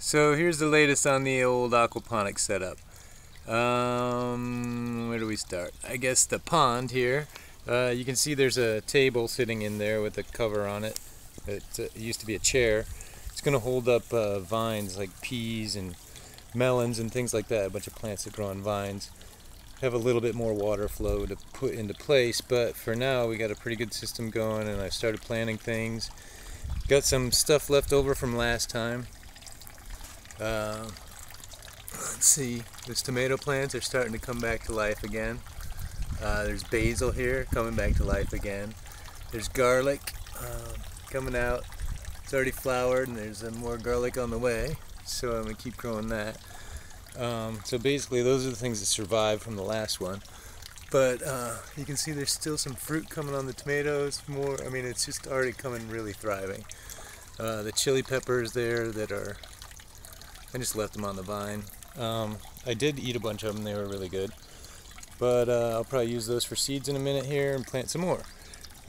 So here's the latest on the old aquaponics setup. Where do we start? I guess the pond here. You can see there's a table sitting in there with a cover on it. It used to be a chair. It's going to hold up vines like peas and melons and things like that, a bunch of plants that grow on vines. Have a little bit more water flow to put into place, but for now we got a pretty good system going, and I started planting things. Got some stuff left over from last time. Let's see, those tomato plants are starting to come back to life again. There's basil here coming back to life again. There's garlic coming out. It's already flowered, and there's more garlic on the way, so I'm going to keep growing that. So basically those are the things that survived from the last one. But you can see there's still some fruit coming on the tomatoes. I mean, it's just already coming really thriving. The chili peppers there I just left them on the vine. I did eat a bunch of them, they were really good. But I'll probably use those for seeds in a minute here and plant some more.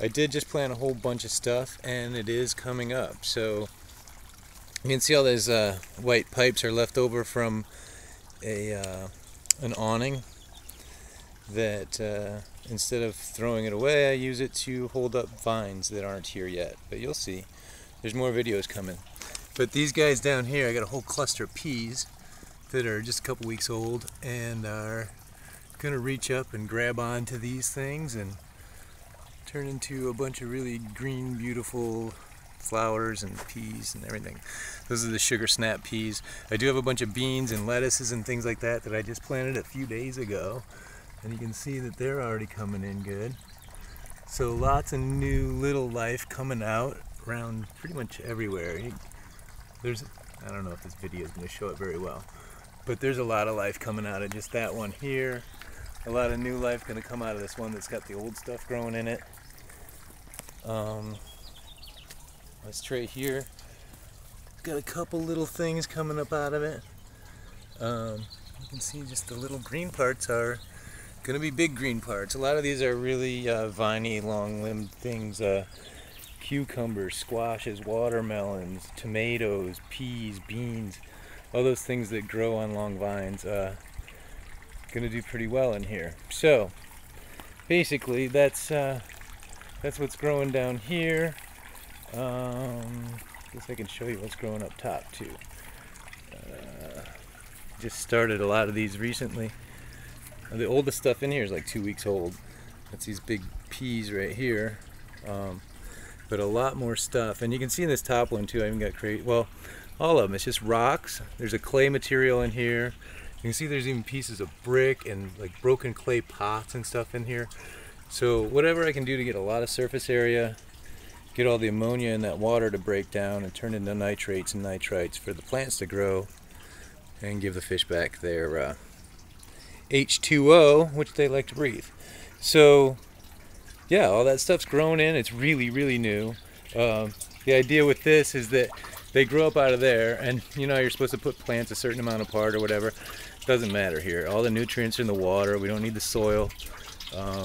I did just plant a whole bunch of stuff, and it is coming up. So you can see all those white pipes are left over from an awning that instead of throwing it away, I use it to hold up vines that aren't here yet. But you'll see, there's more videos coming. But these guys down here, I got a whole cluster of peas that are just a couple weeks old and are gonna reach up and grab onto these things and turn into a bunch of really green, beautiful flowers and peas and everything. Those are the sugar snap peas. I do have a bunch of beans and lettuces and things like that I just planted a few days ago, and you can see that they're already coming in good. So lots of new little life coming out around pretty much everywhere. I don't know if this video is going to show it very well, but there's a lot of life coming out of just that one here. A lot of new life going to come out of this one that's got the old stuff growing in it. This tray here, got a couple little things coming up out of it. You can see just the little green parts are going to be big green parts. A lot of these are really viney, long-limbed things. Cucumbers, squashes, watermelons, tomatoes, peas, beans, all those things that grow on long vines. Going to do pretty well in here. So basically that's what's growing down here. Guess I can show you what's growing up top too. Just started a lot of these recently. The oldest stuff in here is like 2 weeks old. That's these big peas right here. But a lot more stuff, and you can see in this top one too, I even got all of them, it's just rocks. There's a clay material in here. You can see there's even pieces of brick and like broken clay pots and stuff in here. So whatever I can do to get a lot of surface area, get all the ammonia in that water to break down and turn into nitrates and nitrites for the plants to grow and give the fish back their H2O, which they like to breathe. So yeah, all that stuff's grown in. It's really, really new. The idea with this is that they grow up out of there, and you know you're supposed to put plants a certain amount apart or whatever. Doesn't matter here. All the nutrients are in the water. We don't need the soil.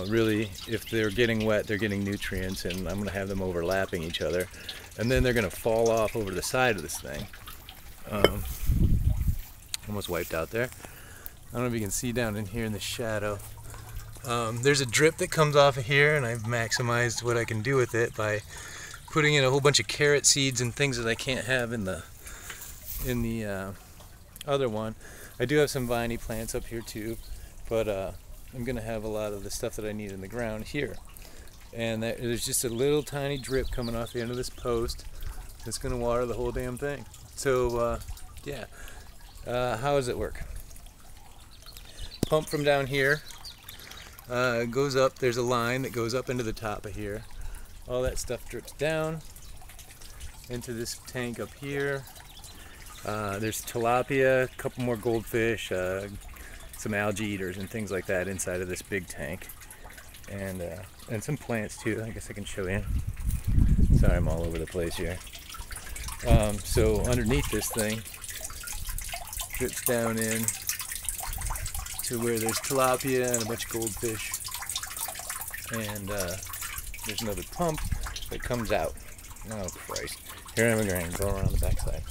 Really, if they're getting wet, they're getting nutrients, and I'm going to have them overlapping each other. And then they're going to fall off over the side of this thing. Almost wiped out there. I don't know if you can see down in here in the shadow. There's a drip that comes off of here, and I've maximized what I can do with it by putting in a whole bunch of carrot seeds and things that I can't have in the other one. I do have some viney plants up here too, but I'm going to have a lot of the stuff that I need in the ground here. And there's just a little tiny drip coming off the end of this post that's going to water the whole damn thing. So yeah, how does it work? Pump from down here. Goes up, there's a line that goes up into the top of here. All that stuff drips down into this tank up here. There's tilapia, a couple more goldfish, some algae eaters and things like that inside of this big tank. And some plants too, I guess I can show you. Sorry, I'm all over the place here. So underneath this thing, drips down in to where there's tilapia and a bunch of goldfish, and there's another pump that comes out. Oh Christ! Here I'm going to go around the backside.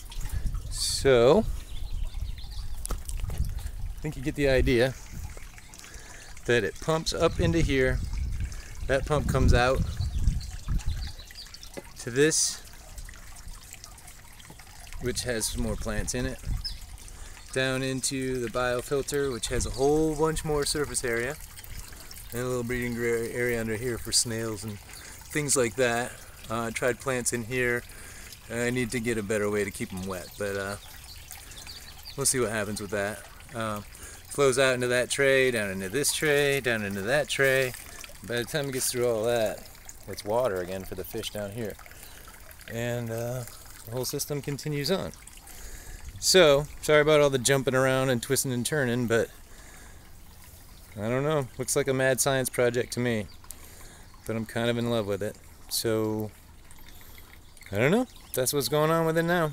So So, I think you get the idea that it pumps up into here. That pump comes out to this, which has some more plants in it, down into the biofilter, which has a whole bunch more surface area, and a little breeding area under here for snails and things like that. I tried plants in here. I need to get a better way to keep them wet, but we'll see what happens with that. Flows out into that tray, down into this tray, down into that tray. By the time it gets through all that, it's water again for the fish down here. And the whole system continues on. So, sorry about all the jumping around and twisting and turning, but I don't know. Looks like a mad science project to me. But I'm kind of in love with it. So, I don't know. That's what's going on with it now.